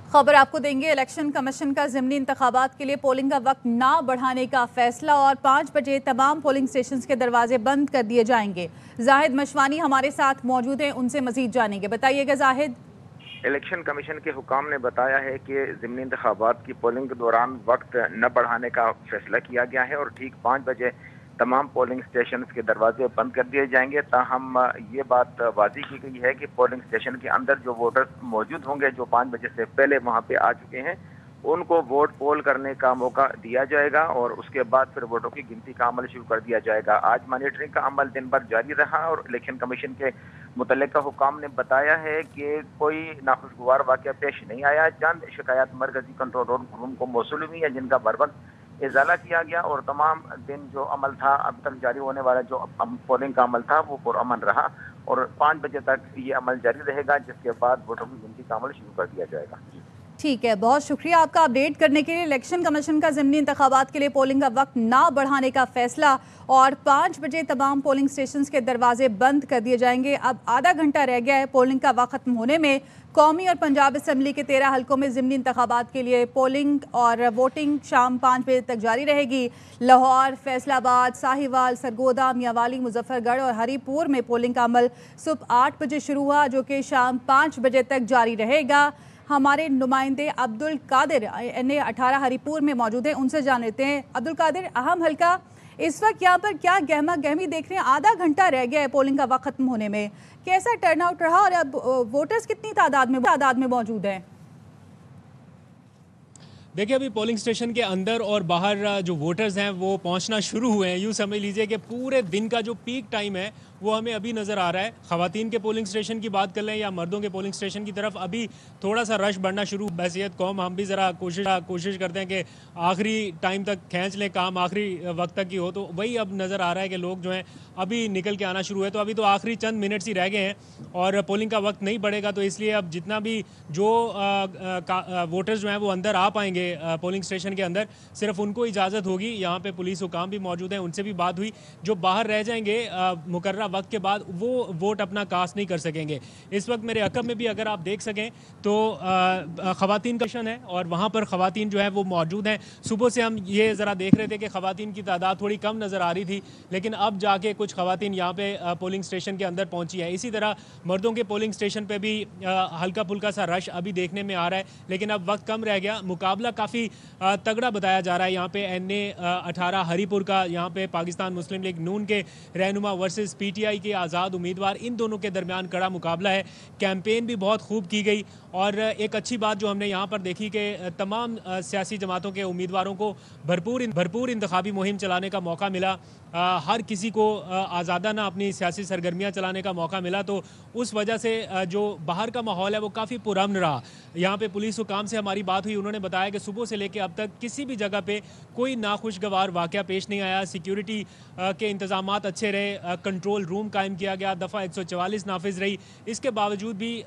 खबर आपको देंगे। इलेक्शन कमीशन का ज़िमनी इंतखाबात के लिए पोलिंग का वक्त ना बढ़ाने का फैसला और 5 बजे तमाम पोलिंग स्टेशन के दरवाजे बंद कर दिए जाएंगे। जाहिद मशवानी हमारे साथ मौजूद हैं, उनसे मजीद जानेंगे। बताइएगा जाहिद। इलेक्शन कमीशन के हुकाम ने बताया है कि ज़िमनी इंतखाबात की पोलिंग के दौरान वक्त न बढ़ाने का फैसला किया गया है और ठीक 5 बजे तमाम पोलिंग स्टेशन के दरवाजे बंद कर दिए जाएंगे। ताहम ये बात वाज़ी की गई है कि पोलिंग स्टेशन के अंदर जो वोटर्स मौजूद होंगे, जो 5 बजे से पहले वहां पे आ चुके हैं, उनको वोट पोल करने का मौका दिया जाएगा और उसके बाद फिर वोटों की गिनती का अमल शुरू कर दिया जाएगा। आज मॉनिटरिंग का अमल दिन भर जारी रहा और इलेक्शन कमीशन के मुतल्लिका हुकाम ने बताया है कि कोई नाखुशगवार वाक़या पेश नहीं आया। चंद शिकायत मरकजी कंट्रोल रूम को मौसूल हुई है, जिनका बर वक्त इजाला किया गया और तमाम दिन जो अमल था, अब तक जारी होने वाला जो पोलिंग का अमल था, वो पुरअमन रहा और 5 बजे तक ये अमल जारी रहेगा, जिसके बाद वोटों की गिनती का अमल शुरू कर दिया जाएगा। ठीक है, बहुत शुक्रिया आपका अपडेट करने के लिए। इलेक्शन कमीशन का ज़िमनी इंतखाबात के लिए पोलिंग का वक्त ना बढ़ाने का फैसला और 5 बजे तमाम पोलिंग स्टेशन के दरवाजे बंद कर दिए जाएंगे। अब आधा घंटा रह गया है पोलिंग का वक्त खत्म होने में। कौमी और पंजाब असम्बली के 13 हल्कों में ज़िमनी इंतखाबात के लिए पोलिंग और वोटिंग शाम 5 बजे तक जारी रहेगी। लाहौर, फैसलाबाद, साहिवाल, सरगोदा, मियांवाली, मुजफ्फरगढ़ और हरीपुर में पोलिंग का अमल सुबह 8 बजे शुरू हुआ, जो कि शाम 5 बजे तक जारी रहेगा। हमारे नुमाइंदे अब्दुल कादिर NA18 हरीपुर में मौजूद हैं, उनसे जान लेते हैं। अब्दुल कादिर, अहम हल्का, इस वक्त यहाँ पर क्या गहमा गहमी देख रहे हैं? आधा घंटा रह गया है पोलिंग का वक्त खत्म होने में, कैसा टर्नआउट रहा और अब वोटर्स कितनी तादाद में मौजूद हैं? देखिए, अभी पोलिंग स्टेशन के अंदर और बाहर जो वोटर्स हैं वो पहुंचना शुरू हुए हैं। यूँ समझ लीजिए कि पूरे दिन का जो पीक टाइम है वो हमें अभी नज़र आ रहा है। ख़वातीन के पोलिंग स्टेशन की बात कर लें या मर्दों के पोलिंग स्टेशन की तरफ, अभी थोड़ा सा रश बढ़ना शुरू। हैसियत कौम हम भी ज़रा कोशिश करते हैं कि आखिरी टाइम तक खींच लें, काम आखिरी वक्त तक ही हो, तो वही अब नज़र आ रहा है कि लोग जो हैं अभी निकल के आना शुरू है। तो अभी तो आखिरी चंद मिनट्स ही रह गए हैं और पोलिंग का वक्त नहीं बढ़ेगा, तो इसलिए अब जितना भी जो वोटर्स जो हैं वो अंदर आ पाएंगे पोलिंग स्टेशन के अंदर, सिर्फ उनको इजाज़त होगी। यहाँ पे पुलिस हुकाम भी मौजूद हैं, उनसे भी बात हुई। जो बाहर रह जाएंगे मुकर्रर वक्त के बाद, वो वोट अपना कास्ट नहीं कर सकेंगे। इस वक्त मेरे अकब में भी अगर आप देख सकें तो ख़वातीन का है और वहाँ पर ख़वातीन जो है वो मौजूद हैं। सुबह से हम ये ज़रा देख रहे थे कि ख़वातीन की तादाद थोड़ी कम नज़र आ रही थी, लेकिन अब जाके कुछ ख़वातीन यहाँ पे पोलिंग स्टेशन के अंदर पहुँची है। इसी तरह मर्दों के पोलिंग स्टेशन पर भी हल्का फुल्का सा रश अभी देखने में आ रहा है, लेकिन अब वक्त कम रह गया। मुकाबला काफ़ी तगड़ा बताया जा रहा है। यहाँ पे NA18 हरीपुर का, यहाँ पे पाकिस्तान मुस्लिम लीग नून के रहनुमा वर्सेस PTI के आज़ाद उम्मीदवार, इन दोनों के दरमियान कड़ा मुकाबला है। कैंपेन भी बहुत खूब की गई और एक अच्छी बात जो हमने यहाँ पर देखी कि तमाम सियासी जमातों के उम्मीदवारों को भरपूर इंतखाबी मुहिम चलाने का मौका मिला। हर किसी को आज़ादाना अपनी सियासी सरगर्मियाँ चलाने का मौका मिला, तो उस वजह से जो बाहर का माहौल है वो काफ़ी पुरअमन रहा। यहाँ पे पुलिस हुकाम से हमारी बात हुई, उन्होंने बताया कि सुबह से लेकर अब तक किसी भी जगह पे कोई नाखुशगवार वाक़या पेश नहीं आया। सिक्योरिटी के इंतज़ामात अच्छे रहे, कंट्रोल रूम कायम किया गया, दफ़ा 144 नाफिज रही। इसके बावजूद भी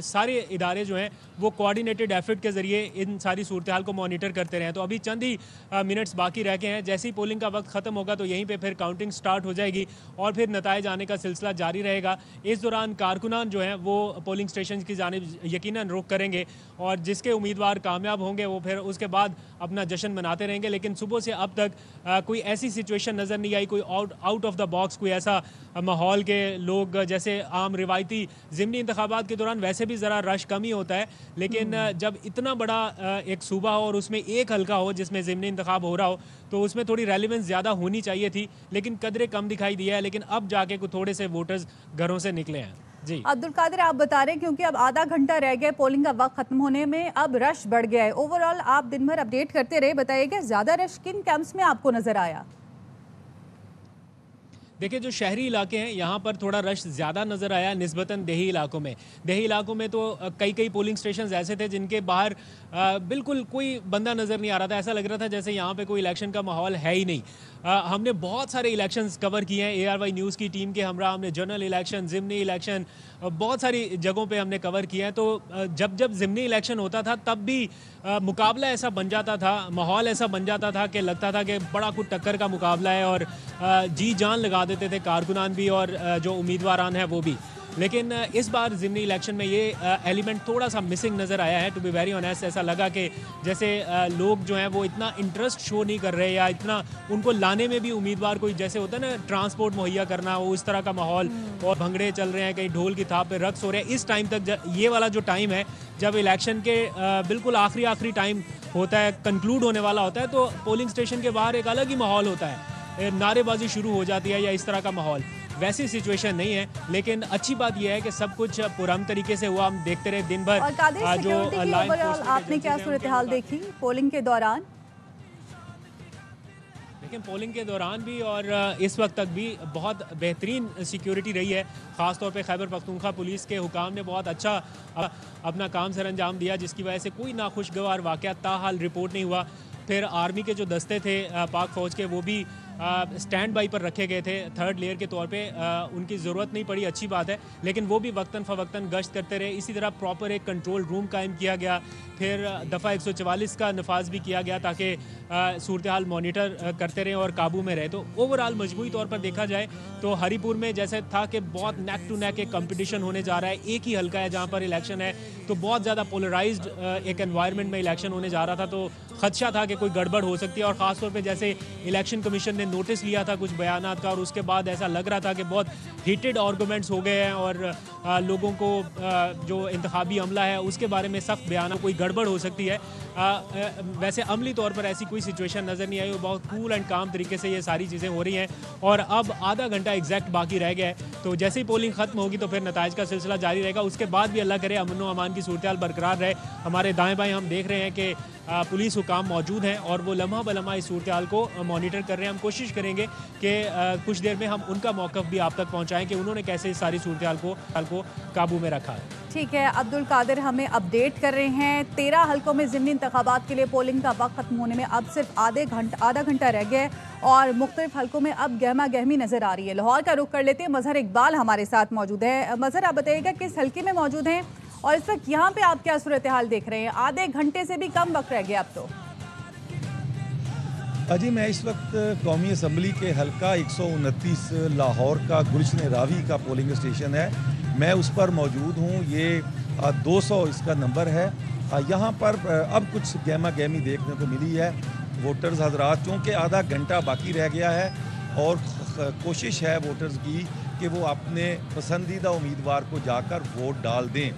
सारे इदारे जो हैं वो कोऑर्डिनेटेड एफर्ट के ज़रिए इन सारी सूरत हाल को मॉनिटर करते रहे। तो अभी चंद ही मिनट्स बाकी रह गए हैं। जैसे ही पोलिंग का वक्त ख़त्म होगा तो यहीं पर फिर काउंटिंग स्टार्ट हो जाएगी और फिर नताइज आने का सिलसिला जारी रहेगा। इस दौरान कारकुनान जो हैं वो पोलिंग स्टेशन की जानिब यकीनन रुख करेंगे और जिसके उम्मीदवार कामयाब होंगे वो फिर उसके बाद अपना जश्न मनाते रहेंगे। लेकिन सुबह से अब तक कोई ऐसी सिचुएशन नज़र नहीं आई, कोई आउट ऑफ द बॉक्स कोई ऐसा माहौल के लोग, जैसे आम रिवायती ज़िमनी इंतखाबात के दौरान वैसे भी ज़रा रश कम ही होता है, लेकिन जब इतना बड़ा एक सूबा हो और उसमें एक हल्का हो जिसमें ज़िमनी इंतखाब हो रहा हो, तो उसमें थोड़ी रेलिवेंस ज़्यादा होनी चाहिए थी, लेकिन कदरे कम दिखाई दिया है। लेकिन अब जाके कुछ थोड़े से वोटर्स घरों से निकले हैं। जी अब्दुल कादिर, आप बता रहे हैं क्योंकि अब आधा घंटा रह गया पोलिंग का वक्त खत्म होने में, अब रश बढ़ गया है। ओवरऑल आप दिन भर अपडेट करते रहे, बताइएगा ज़्यादा रश किन कैंप्स में आपको नज़र आया? देखिए, जो शहरी इलाके हैं यहाँ पर थोड़ा रश ज़्यादा नज़र आया निस्बतन देही इलाकों में। देही इलाकों में तो कई पोलिंग स्टेशन ऐसे थे जिनके बाहर बिल्कुल कोई बंदा नज़र नहीं आ रहा था। ऐसा लग रहा था जैसे यहाँ पे कोई इलेक्शन का माहौल है ही नहीं। हमने बहुत सारे इलेक्शंस कवर किए हैं ARY न्यूज़ की टीम के हमरा। हमने जनरल इलेक्शन, ज़िमनी इलेक्शन, बहुत सारी जगहों पे हमने कवर किया है। तो जब ज़िमनी इलेक्शन होता था तब भी मुकाबला ऐसा बन जाता था, माहौल ऐसा बन जाता था कि लगता था कि बड़ा कुछ टक्कर का मुकाबला है और जी जान लगा देते थे कारकुनान भी और जो उम्मीदवारान हैं वो भी। लेकिन इस बार ज़िमनी इलेक्शन में ये एलिमेंट थोड़ा सा मिसिंग नज़र आया है। टू बी वेरी ऑनेस्ट, ऐसा लगा कि जैसे लोग जो हैं वो इतना इंटरेस्ट शो नहीं कर रहे, या इतना उनको लाने में भी उम्मीदवार कोई, जैसे होता है ना ट्रांसपोर्ट मुहैया करना, वो इस तरह का माहौल, और भंगड़े चल रहे हैं, कहीं ढोल की थाप पे रक्स हो रहे हैं। इस टाइम तक ये वाला जो टाइम है जब इलेक्शन के बिल्कुल आखिरी टाइम होता है, कंक्लूड होने वाला होता है, तो पोलिंग स्टेशन के बाहर एक अलग ही माहौल होता है, नारेबाजी शुरू हो जाती है या इस तरह का माहौल। वैसी सिचुएशन नहीं है, लेकिन अच्छी बात यह है कि सब कुछ पुरअमन तरीके से हुआ। हम देखते रहे दिन भर। और जो आपने क्या सूरत हाल देखी पोलिंग के दौरान? लेकिन पोलिंग के दौरान भी और इस वक्त तक भी बहुत बेहतरीन सिक्योरिटी रही है। ख़ासतौर पे खैबर पख्तूनख्वा पुलिस के हुकाम ने बहुत अच्छा अपना काम सर अंजाम दिया, जिसकी वजह से कोई नाखुशगवार वाक़या ताहाल रिपोर्ट नहीं हुआ। फिर आर्मी के जो दस्ते थे पाक फ़ौज के, वो भी स्टैंड बाई पर रखे गए थे थर्ड लेयर के तौर पे। उनकी ज़रूरत नहीं पड़ी, अच्छी बात है, लेकिन वो भी वक्तन फ़वक्तन गश्त करते रहे। इसी तरह प्रॉपर एक कंट्रोल रूम कायम किया गया। फिर दफ़ा 144 का नफाज भी किया गया ताकि सूरत हाल मॉनिटर करते रहें और काबू में रहे। तो ओवरऑल मजमूई तौर पर देखा जाए तो हरीपुर में जैसे था कि बहुत नेक टू नेक एक कंपटीशन होने जा रहा है, एक ही हल्का है जहाँ पर इलेक्शन है, तो बहुत ज़्यादा पोलराइज्ड एक एनवायरनमेंट में इलेक्शन होने जा रहा था। तो खदशा था कि कोई गड़बड़ हो सकती है, और ख़ासतौर पर जैसे इलेक्शन कमीशन ने नोटिस लिया था कुछ बयानात का, और उसके बाद ऐसा लग रहा था कि बहुत हीटेड आर्गूमेंट्स हो गए हैं, और लोगों को जो इंतखाबी अमला है उसके बारे में सख्त बयान, कोई गड़बड़ हो सकती है। वैसे अमली तौर पर ऐसी कोई सिचुएशन नज़र नहीं आई, वो बहुत कूल एंड काम तरीके से ये सारी चीज़ें हो रही हैं। और अब आधा घंटा एग्जैक्ट बाकी रह गया है, तो जैसे ही पोलिंग ख़त्म होगी तो फिर नताइज का सिलसिला जारी रहेगा। उसके बाद भी अल्लाह करे अमन व अमान की सूरत हाल बरकरार रहे। हमारे दाएँ बाएँ हम देख रहे हैं कि पुलिस हुकाम मौजूद हैं और वो लम्हा बलम्हा इस सूरत हाल को मॉनिटर कर रहे हैं। हम कोशिश करेंगे कि कुछ देर में हम उनका मौक़िफ़ भी आप तक पहुँचाएँ कि उन्होंने कैसे इस सारी सूरत हाल को काबू में रखा है। ठीक है, अब्दुल कादिर हमें अपडेट कर रहे हैं। 13 हल्कों में ज़िमनी इंतखाबात के लिए पोलिंग का वक्त खत्म होने में अब सिर्फ आधा घंटा रह गया है, और मुख्तलिफ हल्कों में अब गहमा गहमी नज़र आ रही है। लाहौर का रुख कर लेते हैं, मजहर इकबाल हमारे साथ मौजूद है। मजहर, आप बताइएगा किस हल्के में मौजूद हैं और इस वक्त यहाँ पे आप क्या सूरत हाल देख रहे हैं? आधे घंटे से भी कम वक्त रह गया अब तो। जी, मैं इस वक्त कौमी असम्बली के हल्का 129 लाहौर का गुलशन रावी का पोलिंग स्टेशन है, मैं उस पर मौजूद हूँ। ये 200 इसका नंबर है। यहाँ पर अब कुछ गहमा गहमी देखने को मिली है। वोटर्स हजरात, चूँकि आधा घंटा बाकी रह गया है और कोशिश है वोटर्स की कि वो अपने पसंदीदा उम्मीदवार को जाकर वोट डाल दें।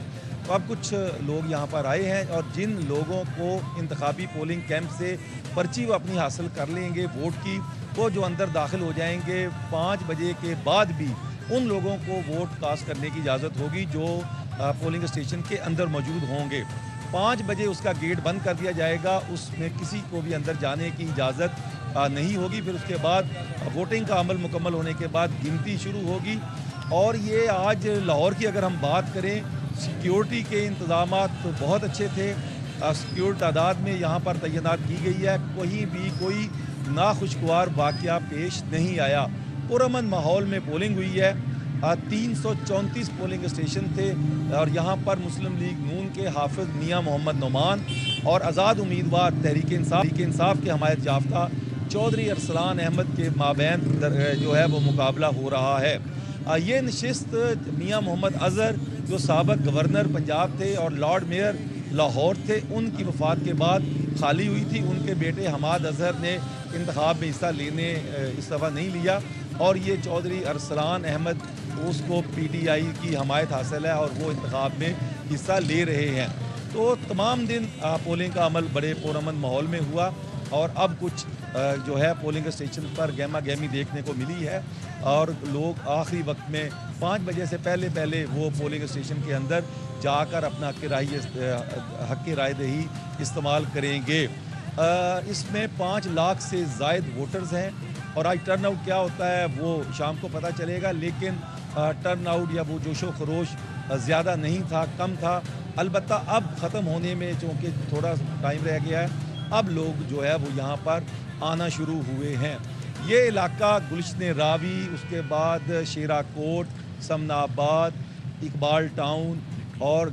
तो अब कुछ लोग यहाँ पर आए हैं, और जिन लोगों को इंतखाबी पोलिंग कैंप से पर्ची वो अपनी हासिल कर लेंगे वोट की, वो जो अंदर दाखिल हो जाएंगे 5 बजे के बाद भी उन लोगों को वोट कास्ट करने की इजाज़त होगी जो पोलिंग स्टेशन के अंदर मौजूद होंगे। 5 बजे उसका गेट बंद कर दिया जाएगा, उसमें किसी को भी अंदर जाने की इजाज़त नहीं होगी। फिर उसके बाद वोटिंग का अमल मुकम्मल होने के बाद गिनती शुरू होगी। और ये आज लाहौर की अगर हम बात करें, सिक्योरिटी के इंतज़ाम तो बहुत अच्छे थे। सिक्योरिटी तादाद में यहाँ पर तैनात की गई है, कहीं भी कोई नाखुशगवार वाक़या पेश नहीं आया। पुरअमन माहौल में पोलिंग हुई है। 334 पोलिंग स्टेशन थे, और यहाँ पर मुस्लिम लीग नून के हाफिज़ मियाँ मोहम्मद नोमान और आज़ाद उम्मीदवार तहरीक इंसाफ के हमायत याफ्ता चौधरी अरसलान अहमद के माबैन जो है वो मुकाबला हो रहा है। ये नशिस्त मियाँ मोहम्मद अज़हर जो साबिक़ गवर्नर पंजाब थे और लॉर्ड मेयर लाहौर थे, उनकी वफ़ात के बाद खाली हुई थी। उनके बेटे हमाद अज़हर ने इंतखाब में हिस्सा लेने इस दफ़ा नहीं लिया, और ये चौधरी अरसलान अहमद, उसको PTI की हमायत हासिल है और वो इंतखाब में हिस्सा ले रहे हैं। तो तमाम दिन पोलिंग का अमल बड़े पुरअमन माहौल में हुआ, और अब कुछ जो है पोलिंग स्टेशन पर गहमा गहमी देखने को मिली है, और लोग आखिरी वक्त में 5 बजे से पहले वो पोलिंग स्टेशन के अंदर जाकर अपना हक़ की रायदही इस्तेमाल करेंगे। इसमें 5 लाख से ज़ायद वोटर्स हैं, और आज टर्न आउट क्या होता है वो शाम को पता चलेगा, लेकिन टर्न आउट या वो जोशो खरोश ज़्यादा नहीं था, कम था। अलबत्ता अब ख़त्म होने में चूँकि थोड़ा टाइम रह गया है, अब लोग जो है वो यहाँ पर आना शुरू हुए हैं। ये इलाका गुलशन रावी, उसके बाद शेरा कोट, समनाबाद, इकबाल टाउन, और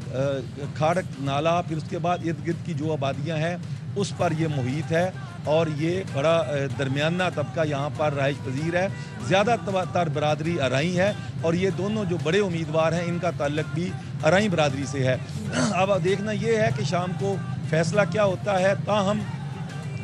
खाड़क नाला, फिर उसके बाद इर्द गिर्द की जो आबादियाँ हैं उस पर ये मुहित है और ये बड़ा दरमियाना तबका यहाँ पर रहाइश पजीर है। ज़्यादातर बरादरी अराई है और ये दोनों जो बड़े उम्मीदवार हैं इनका ताल्लुक भी अराई बरादरी से है। अब देखना ये है कि शाम को फैसला क्या होता है। ताहम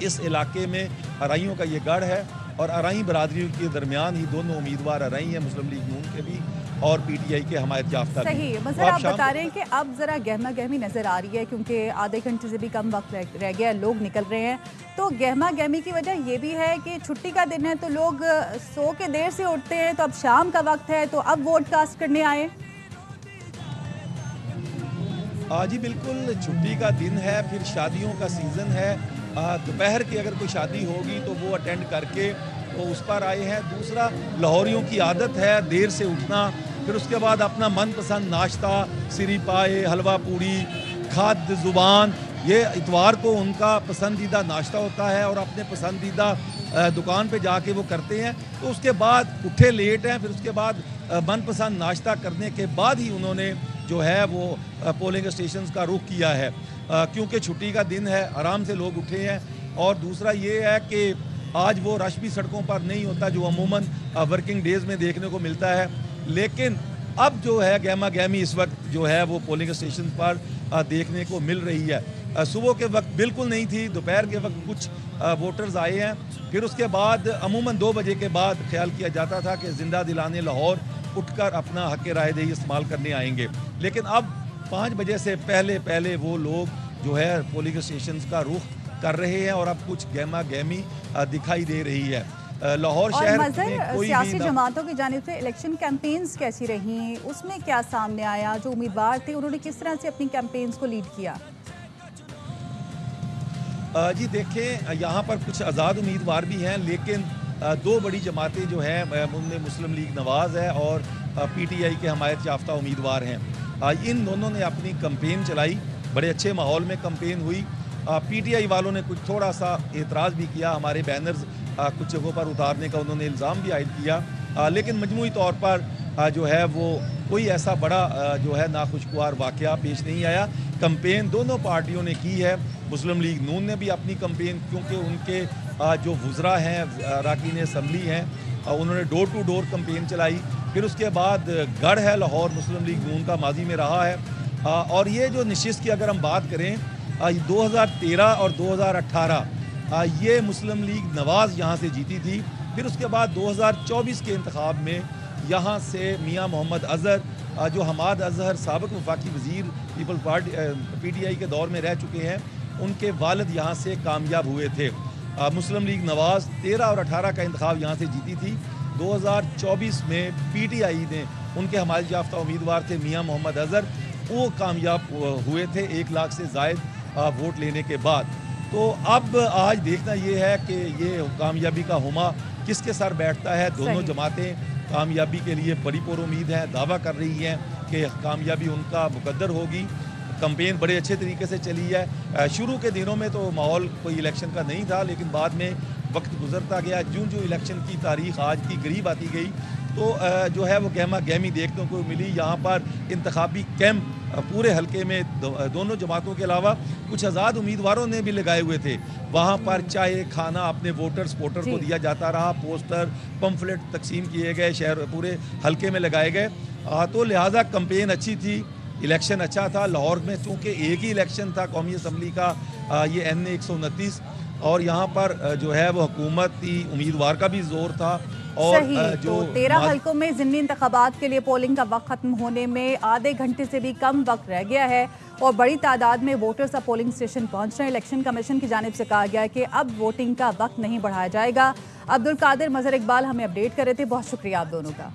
इस इलाके में अराइयों का ये गढ़ है और अराई बरादरी के दरमियान ही दोनों उम्मीदवार अराई हैं, मुस्लिम लीग नून के भी और पीटीआई के हमायत याफ्ता। सही मज़र आप बता रहे हैं कि अब ज़रा गहमा गहमी नज़र आ रही है क्योंकि आधे घंटे से भी कम वक्त रह गया, लोग निकल रहे हैं। तो गहमा गहमी की वजह ये भी है कि छुट्टी का दिन है तो लोग सो के देर से उठते हैं, तो अब शाम का वक्त है तो अब वोट कास्ट करने आए। जी बिल्कुल, छुट्टी का दिन है, फिर शादियों का सीज़न है। दोपहर की अगर कोई शादी होगी तो वो अटेंड करके वो उस पर आए हैं। दूसरा, लाहौरियों की आदत है देर से उठना, फिर उसके बाद अपना मनपसंद नाश्ता, सिरी पाए, हलवा पूड़ी, खाद ज़ुबान, ये इतवार को उनका पसंदीदा नाश्ता होता है और अपने पसंदीदा दुकान पे जाके वो करते हैं। तो उसके बाद उठे लेट हैं, फिर उसके बाद मनपसंद नाश्ता करने के बाद ही उन्होंने जो है वो पोलिंग स्टेशंस का रुख किया है, क्योंकि छुट्टी का दिन है, आराम से लोग उठे हैं। और दूसरा ये है कि आज वो रश भी सड़कों पर नहीं होता जो अमूमन वर्किंग डेज़ में देखने को मिलता है। लेकिन अब जो है गहमा गहमी इस वक्त जो है वो पोलिंग स्टेशन पर देखने को मिल रही है। सुबह के वक्त बिल्कुल नहीं थी, दोपहर के वक्त कुछ वोटर्स आए हैं, फिर उसके बाद अमूमन 2 बजे के बाद ख्याल किया जाता था कि जिंदा दिलाने लाहौर उठकर अपना हक रायदही इस्तेमाल करने आएंगे। लेकिन अब 5 बजे से पहले वो लोग जो है पोलिंग स्टेशन का रुख कर रहे हैं और अब कुछ गहमा गहमी दिखाई दे रही है। लाहौर शहर में कोई सियासी जमातों की जानिब से इलेक्शन कैंपेन्स कैसी रही, उसमें क्या सामने आया? जो उम्मीदवार थे उन्होंने किस तरह से अपनी कैंपेन्स को लीड किया? जी देखें, यहाँ पर कुछ आज़ाद उम्मीदवार भी हैं, लेकिन 2 बड़ी जमातें जो हैं उनमें मुस्लिम लीग नवाज़ है और पीटीआई के हमायत याफ्ता उम्मीदवार हैं। इन दोनों ने अपनी कैंपेन चलाई, बड़े अच्छे माहौल में कैंपेन हुई। पीटीआई वालों ने कुछ थोड़ा सा एतराज़ भी किया, हमारे बैनर्स कुछ जगहों पर उतारने का उन्होंने इल्ज़ाम भी आयद किया, लेकिन मजमूई तौर पर जो है वो कोई ऐसा बड़ा जो है नाखुशगवार वाक़या पेश नहीं आया। कैंपेन दोनों पार्टियों ने की है। मुस्लिम लीग नून ने भी अपनी कैंपेन, क्योंकि उनके जो वुज़रा हैं, अरकान असम्बली हैं, उन्होंने डोर टू डोर कैंपेन चलाई। फिर उसके बाद गढ़ है लाहौर मुस्लिम लीग नून का माजी में रहा है। और ये जो नशिस्त की अगर हम बात करें 2013 और 2018 ये मुस्लिम लीग नवाज़ यहाँ से जीती थी। फिर उसके बाद 2024 के इंतखाब में यहाँ से मियाँ मोहम्मद अज़हर जो हमाद अज़हर साबिक़ वफाकी वज़ीर पीपल्स पार्टी पीटीआई के दौर में रह चुके हैं, उनके वालिद यहाँ से कामयाब हुए थे। मुस्लिम लीग नवाज़ 13 और 18 का इंतखाब यहाँ से जीती थी। 2024 में पीटीआई ने उनके हमायत याफ्ता उम्मीदवार थे मियाँ मोहम्मद अज़हर, वो कामयाब हुए थे 1 लाख से ज़ायद वोट लेने के बाद। तो अब आज देखना ये है कि ये कामयाबी का हुमा किसके सर बैठता है। दोनों जमातें कामयाबी के लिए बड़ी पुरुम्मीद हैं, दावा कर रही हैं कि कामयाबी उनका मुकद्दर होगी। कैंपेन बड़े अच्छे तरीके से चली है। शुरू के दिनों में तो माहौल कोई इलेक्शन का नहीं था, लेकिन बाद में वक्त गुजरता गया, जो इलेक्शन की तारीख आज की करीब आती गई, तो जो है वो गहमा गहमी देखने को मिली। यहाँ पर इंतखाबी कैंप पूरे हलके में दोनों जमातों के अलावा कुछ आज़ाद उम्मीदवारों ने भी लगाए हुए थे। वहाँ पर चाय खाना अपने वोटर को दिया जाता रहा, पोस्टर पम्फलेट तकसीम किए गए, शहर पूरे हलके में लगाए गए। तो लिहाजा कैंपेन अच्छी थी, इलेक्शन अच्छा था। लाहौर में चूँकि एक ही इलेक्शन था कौमी असम्बली का, ये NA 129, और यहाँ पर जो है वो हुकूमती उम्मीदवार का भी जोर था। और जो 13 हलकों में ज़िमनी इंतखाबात के लिए पोलिंग का वक्त खत्म होने में आधे घंटे से भी कम वक्त रह गया है और बड़ी तादाद में वोटर्स अब पोलिंग स्टेशन पहुंच रहे हैं। इलेक्शन कमीशन की जानिब से कहा गया है कि अब वोटिंग का वक्त नहीं बढ़ाया जाएगा। अब्दुल कादिर, मज़हर इकबाल हमें अपडेट कर रहे थे, बहुत शुक्रिया आप दोनों का।